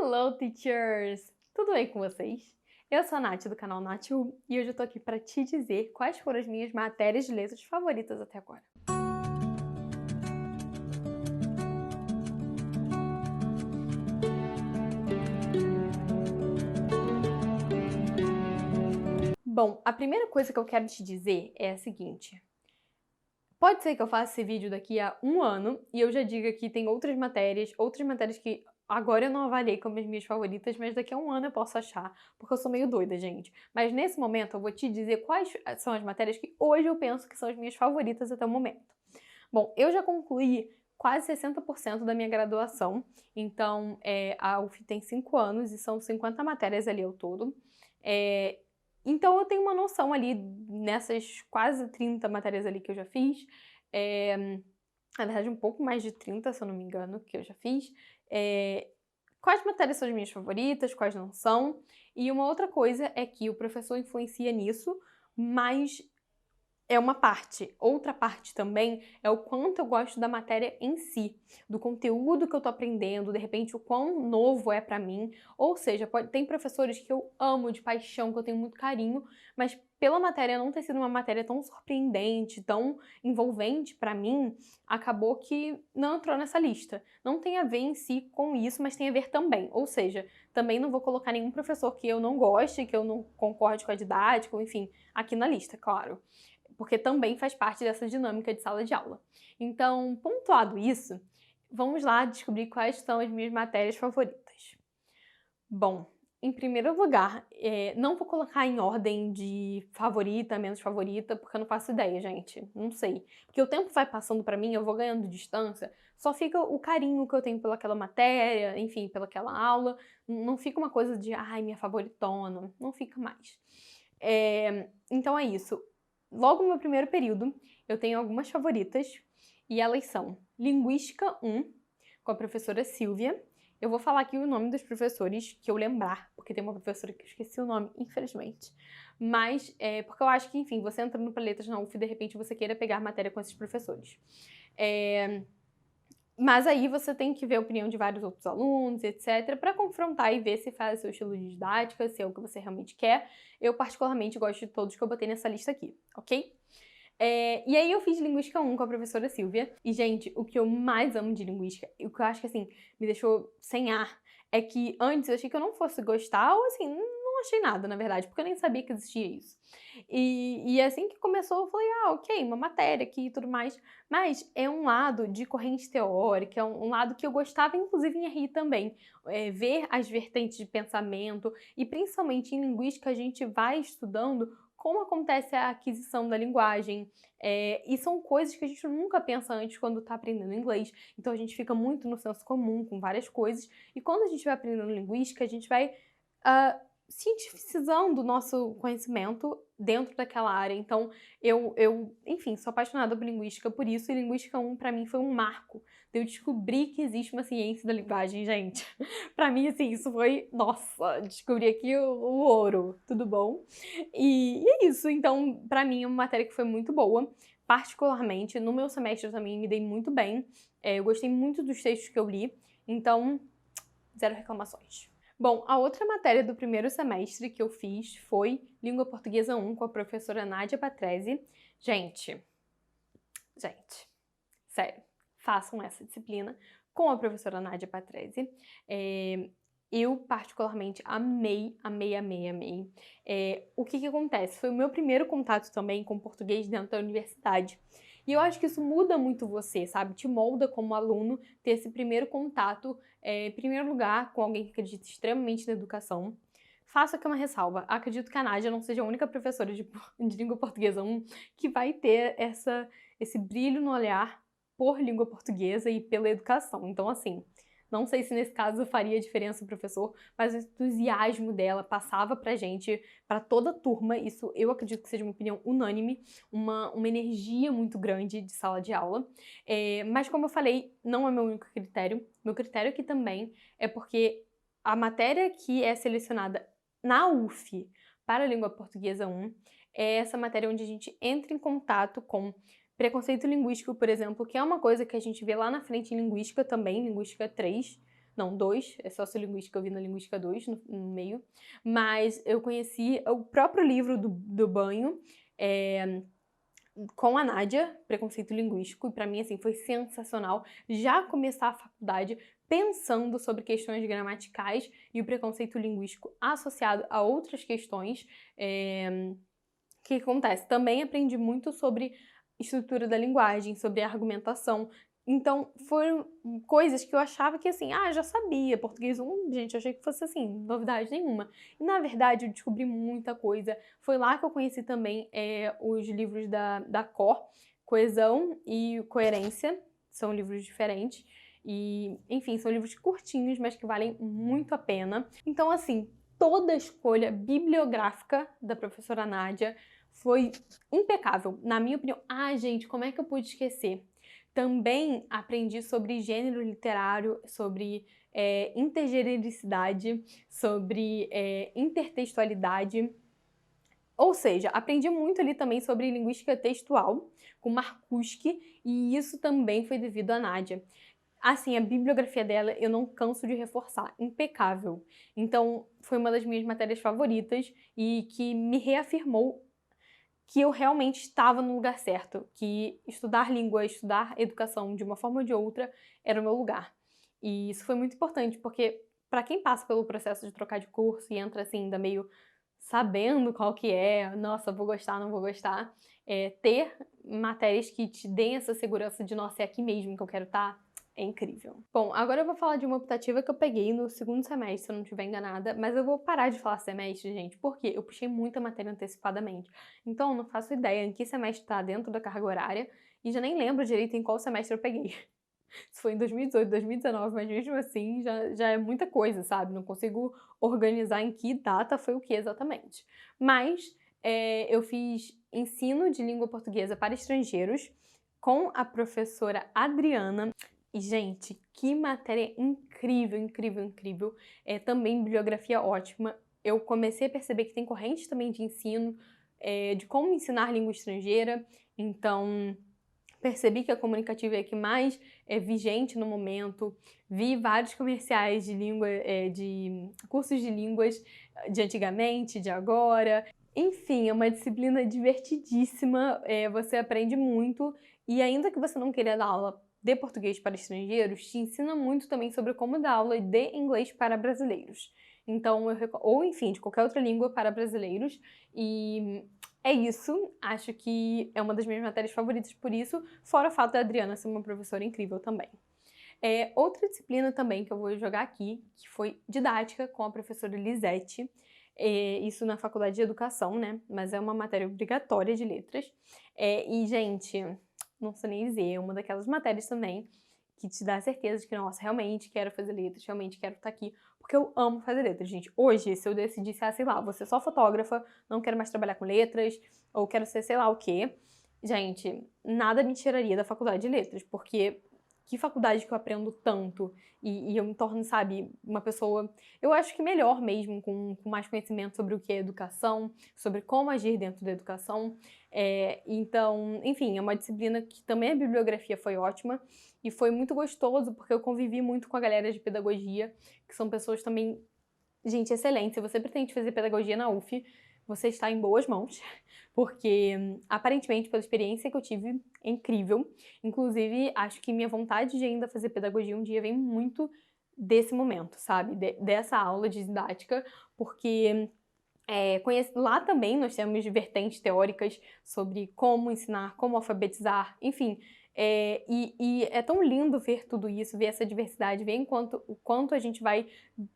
Hello, teachers! Tudo bem com vocês? Eu sou a Nath do canal Nath1 e hoje eu tô aqui para te dizer quais foram as minhas matérias de letras favoritas até agora. Bom, a primeira coisa que eu quero te dizer é a seguinte. Pode ser que eu faça esse vídeo daqui a um ano e eu já diga que tem outras matérias que agora eu não avaliei como as minhas favoritas, mas daqui a um ano eu posso achar, porque eu sou meio doida, gente. Mas nesse momento eu vou te dizer quais são as matérias que hoje eu penso que são as minhas favoritas até o momento. Bom, eu já concluí quase 60% da minha graduação, então a UF tem 5 anos e são 50 matérias ali ao todo. Então eu tenho uma noção ali nessas quase 30 matérias ali que eu já fiz, na verdade um pouco mais de 30, se eu não me engano, que eu já fiz, quais matérias são as minhas favoritas, quais não são. E uma outra coisa é que o professor influencia nisso, mas é uma parte. Outra parte também é o quanto eu gosto da matéria em si, do conteúdo que eu tô aprendendo, de repente o quão novo é pra mim. Ou seja, tem professores que eu amo de paixão, que eu tenho muito carinho, mas pela matéria não ter sido uma matéria tão surpreendente, tão envolvente pra mim, acabou que não entrou nessa lista. Não tem a ver em si com isso, mas tem a ver também. Ou seja, também não vou colocar nenhum professor que eu não goste, que eu não concorde com a didática, enfim, aqui na lista, claro, porque também faz parte dessa dinâmica de sala de aula. Então, pontuado isso, vamos lá descobrir quais são as minhas matérias favoritas. Bom, em primeiro lugar, não vou colocar em ordem de favorita, menos favorita, porque eu não faço ideia, gente. Não sei. Porque o tempo vai passando pra mim, eu vou ganhando distância, só fica o carinho que eu tenho pelaquela matéria, enfim, pelaquela aula. Não fica uma coisa de, ai, minha favoritona. Não fica mais. Então é isso. Logo no meu primeiro período, eu tenho algumas favoritas, e elas são Linguística 1, com a professora Silvia. Eu vou falar aqui o nome dos professores que eu lembrar, porque tem uma professora que eu esqueci o nome, infelizmente. Mas, porque eu acho que, enfim, você entrando para letras na UF, de repente você queira pegar matéria com esses professores. Mas aí você tem que ver a opinião de vários outros alunos, etc, para confrontar e ver se faz o seu estilo de didática, se é o que você realmente quer. Eu particularmente gosto de todos que eu botei nessa lista aqui, ok? E aí eu fiz Linguística 1 com a professora Silvia. E, gente, o que eu mais amo de Linguística, e o que eu acho que, assim, me deixou sem ar, é que antes eu achei que eu não fosse gostar, ou assim, não achei nada, na verdade, porque eu nem sabia que existia isso. E assim que começou, eu falei, ok, uma matéria aqui e tudo mais. Mas é um lado de corrente teórica, é um lado que eu gostava, inclusive em RI também. Ver as vertentes de pensamento, e principalmente em linguística a gente vai estudando como acontece a aquisição da linguagem, e são coisas que a gente nunca pensa antes quando está aprendendo inglês, então a gente fica muito no senso comum com várias coisas, e quando a gente vai aprendendo linguística, a gente vai cientificizando o nosso conhecimento dentro daquela área. Então, enfim, sou apaixonada por linguística por isso, e Linguística 1 pra mim foi um marco de eu descobrir que existe uma ciência da linguagem, gente. Pra mim, assim, isso foi, nossa, descobri aqui o ouro, tudo bom? E é isso, então, pra mim é uma matéria que foi muito boa, particularmente, no meu semestre eu também me dei muito bem, eu gostei muito dos textos que eu li, então, zero reclamações. Bom, a outra matéria do primeiro semestre que eu fiz foi Língua Portuguesa 1 com a professora Nádia Patrese. Gente, sério, façam essa disciplina com a professora Nádia Patrese. Eu particularmente amei. O que acontece? Foi o meu primeiro contato também com português dentro da universidade. E eu acho que isso muda muito você, sabe? Te molda como aluno ter esse primeiro contato, em primeiro lugar, com alguém que acredita extremamente na educação. Faço aqui uma ressalva. Acredito que a Nádia não seja a única professora de língua portuguesa 1 que vai ter esse brilho no olhar por língua portuguesa e pela educação. Então, assim, não sei se nesse caso faria diferença o professor, mas o entusiasmo dela passava pra gente, pra toda a turma, isso eu acredito que seja uma opinião unânime, uma energia muito grande de sala de aula. Mas como eu falei, não é meu único critério. Meu critério aqui também é porque a matéria que é selecionada na UF para a língua portuguesa 1 é essa matéria onde a gente entra em contato com preconceito linguístico, por exemplo, que é uma coisa que a gente vê lá na frente em linguística também, linguística 3, não, 2, é sociolinguística, eu vi na linguística 2 no meio, mas eu conheci o próprio livro do banho, com a Nádia, Preconceito Linguístico, e pra mim, assim, foi sensacional já começar a faculdade pensando sobre questões gramaticais e o preconceito linguístico associado a outras questões. O que acontece? Também aprendi muito sobre estrutura da linguagem, sobre argumentação. Então, foram coisas que eu achava que, assim, já sabia. Português 1, gente, eu achei que fosse, assim, novidade nenhuma. E, na verdade, eu descobri muita coisa. Foi lá que eu conheci também os livros da COR, Coesão e Coerência. São livros diferentes. E, enfim, são livros curtinhos, mas que valem muito a pena. Então, assim, toda a escolha bibliográfica da professora Nádia foi impecável, na minha opinião. Gente, como é que eu pude esquecer? Também aprendi sobre gênero literário, sobre intergenericidade, sobre intertextualidade. Ou seja, aprendi muito ali também sobre linguística textual, com Marcuski, e isso também foi devido à Nádia. Assim, a bibliografia dela eu não canso de reforçar, impecável. Então, foi uma das minhas matérias favoritas e que me reafirmou que eu realmente estava no lugar certo, que estudar língua, estudar educação de uma forma ou de outra era o meu lugar. E isso foi muito importante, porque para quem passa pelo processo de trocar de curso e entra assim, ainda meio sabendo qual que é, nossa, vou gostar, não vou gostar, ter matérias que te deem essa segurança de, nossa, é aqui mesmo que eu quero estar, é incrível. Bom, agora eu vou falar de uma optativa que eu peguei no segundo semestre, se eu não estiver enganada, mas eu vou parar de falar semestre, gente, porque eu puxei muita matéria antecipadamente. Então, eu não faço ideia em que semestre tá dentro da carga horária e já nem lembro direito em qual semestre eu peguei. Se foi em 2018, 2019, mas mesmo assim já é muita coisa, sabe? Não consigo organizar em que data foi o que exatamente. Mas eu fiz ensino de língua portuguesa para estrangeiros com a professora Adriana. E, gente, que matéria incrível, incrível, incrível. Também bibliografia ótima. Eu comecei a perceber que tem correntes também de ensino, de como ensinar língua estrangeira. Então, percebi que a comunicativa é a que mais é vigente no momento. Vi vários comerciais de língua, de cursos de línguas de antigamente, de agora. Enfim, é uma disciplina divertidíssima, você aprende muito e ainda que você não queira dar aula de português para estrangeiros, te ensina muito também sobre como dar aula de inglês para brasileiros. Então, ou enfim, de qualquer outra língua para brasileiros. E é isso, acho que é uma das minhas matérias favoritas por isso, fora o fato da Adriana ser uma professora incrível também. Outra disciplina também que eu vou jogar aqui, que foi didática com a professora Lisete, isso na faculdade de educação, né? Mas é uma matéria obrigatória de letras. E, gente, não sei nem dizer, é uma daquelas matérias também que te dá a certeza de que, nossa, realmente quero fazer letras, realmente quero estar aqui, porque eu amo fazer letras, gente. Hoje, se eu decidisse, sei lá, vou ser só fotógrafa, não quero mais trabalhar com letras, ou quero ser sei lá o quê, gente, nada me tiraria da faculdade de letras, porque que faculdade que eu aprendo tanto e eu me torno, sabe, uma pessoa, eu acho que melhor mesmo, com mais conhecimento sobre o que é educação, sobre como agir dentro da educação. Então, enfim, é uma disciplina que também a bibliografia foi ótima e foi muito gostoso porque eu convivi muito com a galera de pedagogia, que são pessoas também, gente, excelentes. Se você pretende fazer pedagogia na UF, você está em boas mãos, porque aparentemente, pela experiência que eu tive, é incrível. Inclusive, acho que minha vontade de ainda fazer pedagogia um dia vem muito desse momento, sabe? Dessa aula de didática, porque lá também nós temos vertentes teóricas sobre como ensinar, como alfabetizar, enfim. E é tão lindo ver tudo isso, ver essa diversidade, ver o quanto a gente vai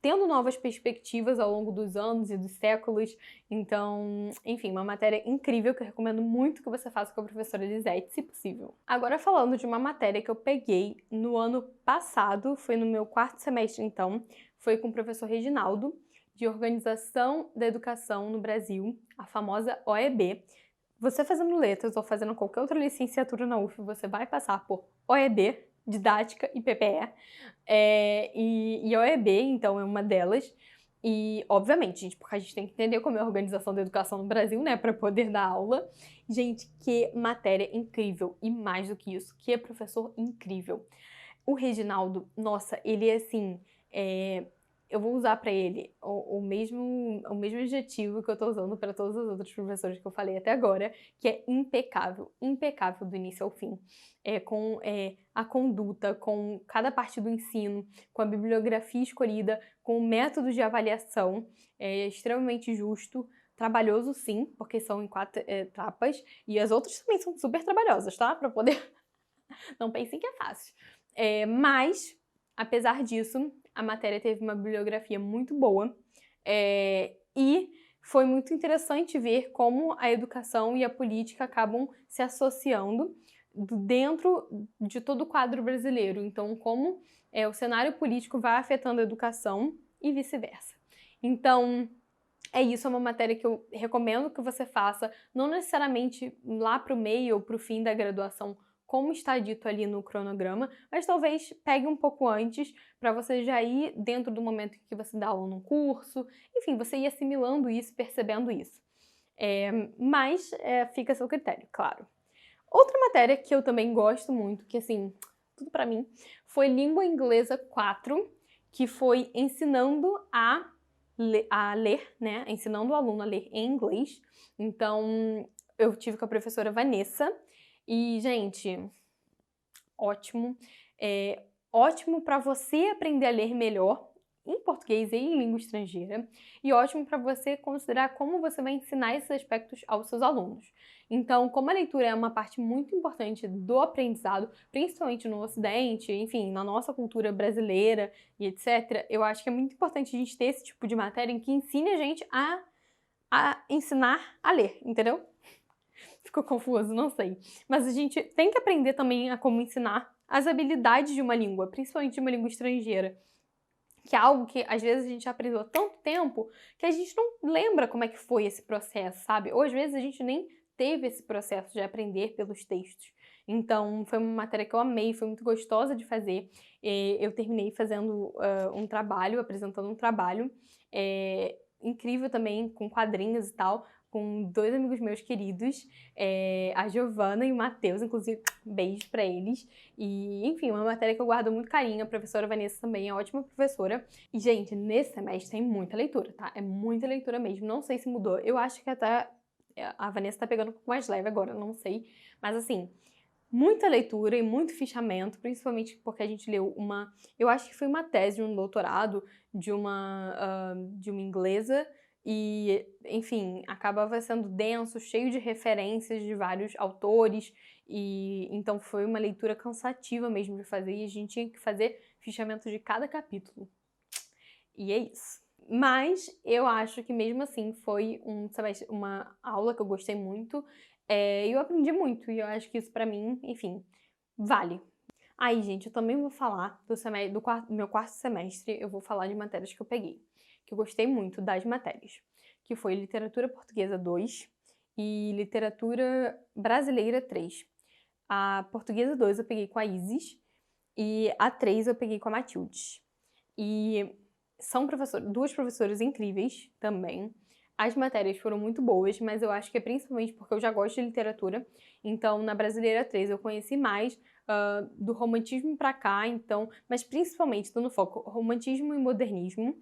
tendo novas perspectivas ao longo dos anos e dos séculos. Então, enfim, uma matéria incrível que eu recomendo muito que você faça com a professora Lisete, se possível. Agora, falando de uma matéria que eu peguei no ano passado, foi no meu quarto semestre, então, foi com o professor Reginaldo, de Organização da Educação no Brasil, a famosa OEB. Você fazendo letras ou fazendo qualquer outra licenciatura na UF, você vai passar por OEB, Didática e PPE. E a OEB, então, é uma delas. E, obviamente, gente, porque a gente tem que entender como é a organização da educação no Brasil, né, para poder dar aula. Gente, que matéria incrível! E mais do que isso, que professor incrível! O Reginaldo, nossa, ele é assim, eu vou usar para ele o mesmo adjetivo que eu tô usando para todos os outros professores que eu falei até agora, que é impecável, impecável do início ao fim, com a conduta, com cada parte do ensino, com a bibliografia escolhida, com o método de avaliação, extremamente justo, trabalhoso sim, porque são em 4 etapas, e as outras também são super trabalhosas, tá? Para poder... Não pensem que é fácil. Mas, apesar disso, a matéria teve uma bibliografia muito boa e foi muito interessante ver como a educação e a política acabam se associando dentro de todo o quadro brasileiro. Então, como o cenário político vai afetando a educação e vice-versa. Então, é uma matéria que eu recomendo que você faça, não necessariamente lá para o meio ou para o fim da graduação, como está dito ali no cronograma, mas talvez pegue um pouco antes para você já ir dentro do momento em que você dá aula num curso, enfim, você ir assimilando isso, percebendo isso. Mas fica a seu critério, claro. Outra matéria que eu também gosto muito, que assim, tudo para mim, foi Língua Inglesa 4, que foi ensinando a ler, né? Ensinando o aluno a ler em inglês. Então, eu tive com a professora Vanessa e, gente, ótimo. Ótimo para você aprender a ler melhor em português e em língua estrangeira e ótimo para você considerar como você vai ensinar esses aspectos aos seus alunos. Então, como a leitura é uma parte muito importante do aprendizado, principalmente no Ocidente, enfim, na nossa cultura brasileira e etc., eu acho que é muito importante a gente ter esse tipo de matéria em que ensine a gente a ensinar a ler, entendeu? Ficou confuso, não sei. Mas a gente tem que aprender também a como ensinar as habilidades de uma língua, principalmente de uma língua estrangeira, que é algo que às vezes a gente aprendeu há tanto tempo que a gente não lembra como é que foi esse processo, sabe? Ou às vezes a gente nem teve esse processo de aprender pelos textos. Então, foi uma matéria que eu amei, foi muito gostosa de fazer. Eu terminei fazendo um trabalho, apresentando um trabalho incrível também, com quadrinhos e tal, com 2 amigos meus queridos, a Giovana e o Matheus, inclusive, beijo pra eles. E, enfim, uma matéria que eu guardo muito carinho, a professora Vanessa também é ótima professora. E, gente, nesse semestre tem muita leitura, tá? É muita leitura mesmo, não sei se mudou. Eu acho que até a Vanessa tá pegando um pouco mais leve agora, não sei. Mas, assim, muita leitura e muito fichamento, principalmente porque a gente leu eu acho que foi uma tese, um doutorado de uma inglesa, e, enfim, acabava sendo denso, cheio de referências de vários autores, e então foi uma leitura cansativa mesmo de fazer, e a gente tinha que fazer fichamento de cada capítulo. E é isso. Mas eu acho que mesmo assim foi uma aula que eu gostei muito, e eu aprendi muito, e eu acho que isso pra mim, enfim, vale. Aí, gente, eu também vou falar do meu quarto semestre, eu vou falar de matérias que eu peguei, que eu gostei muito das matérias, que foi Literatura Portuguesa 2 e Literatura Brasileira 3. A Portuguesa 2 eu peguei com a Isis e a 3 eu peguei com a Matildes. E são duas professoras incríveis também. As matérias foram muito boas, mas eu acho que é principalmente porque eu já gosto de literatura. Então, na Brasileira 3 eu conheci mais do romantismo pra cá, então, mas principalmente dando foco romantismo e modernismo.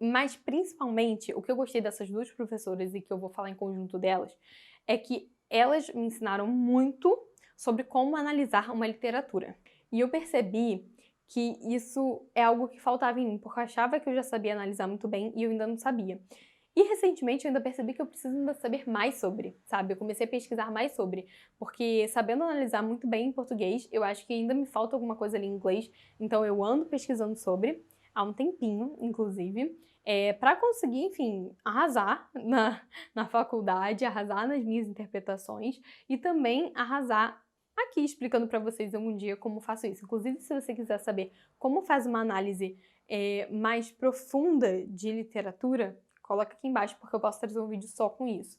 Mas principalmente o que eu gostei dessas duas professoras e que eu vou falar em conjunto delas é que elas me ensinaram muito sobre como analisar uma literatura. E eu percebi que isso é algo que faltava em mim, porque eu achava que eu já sabia analisar muito bem e eu ainda não sabia. E recentemente eu ainda percebi que eu preciso ainda saber mais sobre, sabe? Eu comecei a pesquisar mais sobre, porque sabendo analisar muito bem em português, eu acho que ainda me falta alguma coisa ali em inglês, então eu ando pesquisando sobre, há um tempinho, inclusive, para conseguir, enfim, arrasar na faculdade, arrasar nas minhas interpretações e também arrasar aqui explicando para vocês algum dia como faço isso. Inclusive, se você quiser saber como faz uma análise mais profunda de literatura, coloca aqui embaixo porque eu posso trazer um vídeo só com isso.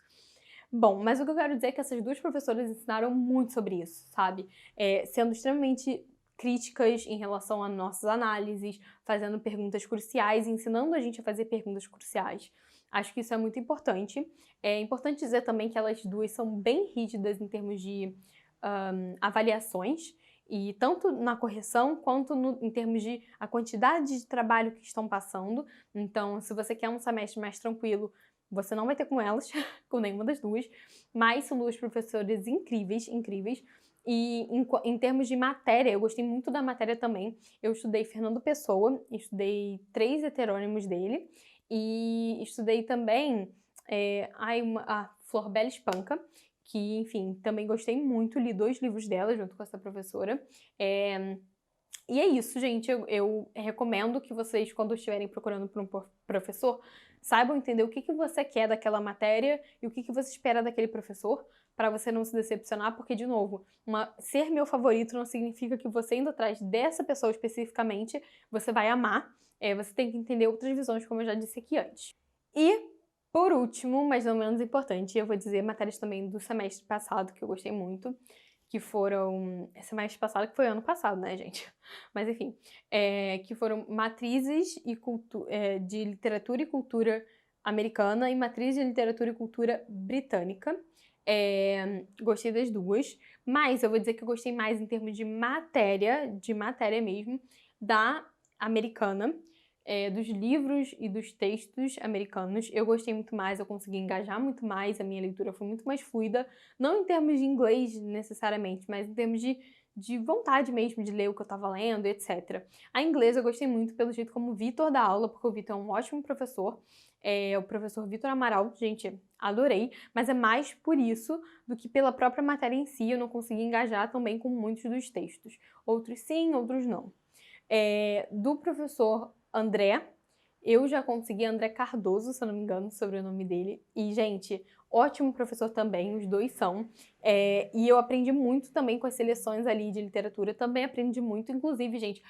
Bom, mas o que eu quero dizer é que essas duas professoras ensinaram muito sobre isso, sabe? Sendo extremamente críticas em relação a nossas análises, fazendo perguntas cruciais, ensinando a gente a fazer perguntas cruciais. Acho que isso é muito importante. É importante dizer também que elas duas são bem rígidas em termos de avaliações, E tanto na correção, quanto em termos de a quantidade de trabalho que estão passando. Então, se você quer um semestre mais tranquilo, você não vai ter com elas, com nenhuma das duas. Mas são duas professoras incríveis, incríveis. E em termos de matéria, eu gostei muito da matéria também. Eu estudei Fernando Pessoa, estudei 3 heterônimos dele. E estudei também a Florbela Espanca, que, enfim, também gostei muito, li 2 livros dela junto com essa professora. E é isso, gente, eu recomendo que vocês, quando estiverem procurando por um professor, saibam entender o que você quer daquela matéria e o que você espera daquele professor, para você não se decepcionar, porque, de novo, ser meu favorito não significa que você indo atrás dessa pessoa especificamente, você vai amar. Você tem que entender outras visões, como eu já disse aqui antes. E, por último, mas não menos importante, eu vou dizer matérias também do semestre passado que eu gostei muito, que foram... Semestre passado, que foi ano passado, né, gente? Mas, enfim, que foram matrizes de literatura e cultura americana e matriz de literatura e cultura britânica. Gostei das duas, mas eu vou dizer que eu gostei mais em termos de matéria mesmo, da americana, dos livros e dos textos americanos. Eu gostei muito mais, eu consegui engajar muito mais, a minha leitura foi muito mais fluida, não em termos de inglês necessariamente, mas em termos de vontade mesmo de ler o que eu tava lendo, etc. A inglesa eu gostei muito pelo jeito como o Vitor dá aula, porque o Vitor é um ótimo professor. O professor Vitor Amaral, gente, adorei, mas é mais por isso do que pela própria matéria em si. Eu não consegui engajar também com muitos dos textos. Outros sim, outros não. Do professor André, eu já consegui André Cardoso, se eu não me engano, sobre o nome dele. E, gente, ótimo professor também, os dois são. E eu aprendi muito também com as seleções ali de literatura, também aprendi muito. Inclusive, gente,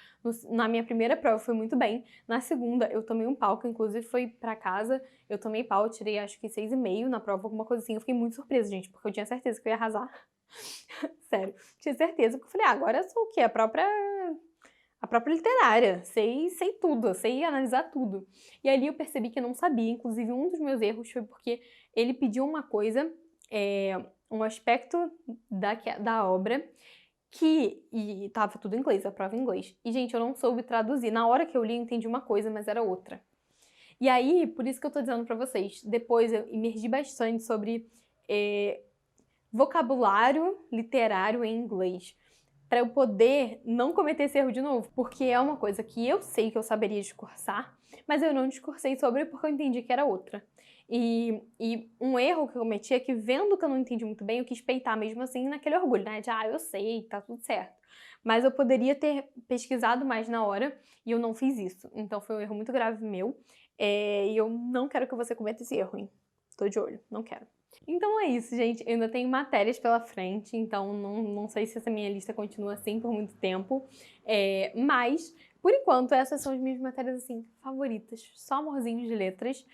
na minha primeira prova foi muito bem. Na segunda, eu tomei um pau, que inclusive foi pra casa, eu tomei pau, eu tirei acho que 6,5 na prova, alguma coisa assim. Eu fiquei muito surpresa, gente, porque eu tinha certeza que eu ia arrasar. Sério, tinha certeza, porque eu falei, agora eu sou o quê? A própria literária, sei tudo, sei analisar tudo. E ali eu percebi que eu não sabia, inclusive um dos meus erros foi porque ele pediu uma coisa, um aspecto da obra, e tava tudo em inglês, a prova em inglês. E, gente, eu não soube traduzir. Na hora que eu li, eu entendi uma coisa, mas era outra. E aí, por isso que eu tô dizendo pra vocês, depois eu imergi bastante sobre vocabulário literário em inglês, para eu poder não cometer esse erro de novo, porque é uma coisa que eu sei que eu saberia discursar, mas eu não discursei sobre porque eu entendi que era outra. E um erro que eu cometi é que, vendo que eu não entendi muito bem, eu quis peitar mesmo assim naquele orgulho, né? De, eu sei, tá tudo certo. Mas eu poderia ter pesquisado mais na hora e eu não fiz isso. Então foi um erro muito grave meu. E eu não quero que você cometa esse erro, hein? Tô de olho, não quero. Então é isso, gente. Eu ainda tenho matérias pela frente, então não sei se essa minha lista continua assim por muito tempo. Mas, por enquanto, essas são as minhas matérias, assim, favoritas. Só amorzinhos de letras.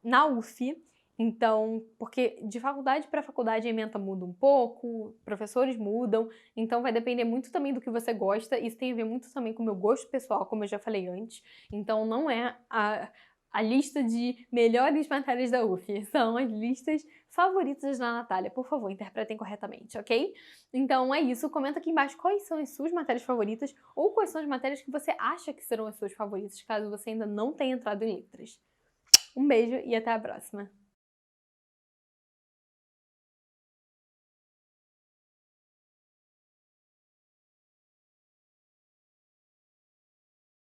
Na UF, então, porque de faculdade para faculdade a ementa muda um pouco, professores mudam, então vai depender muito também do que você gosta. Isso tem a ver muito também com o meu gosto pessoal, como eu já falei antes. Então não é a lista de melhores matérias da UF, são as listas favoritas da Natália. Por favor, interpretem corretamente, ok? Então é isso, comenta aqui embaixo quais são as suas matérias favoritas ou quais são as matérias que você acha que serão as suas favoritas, caso você ainda não tenha entrado em letras. Um beijo e até a próxima!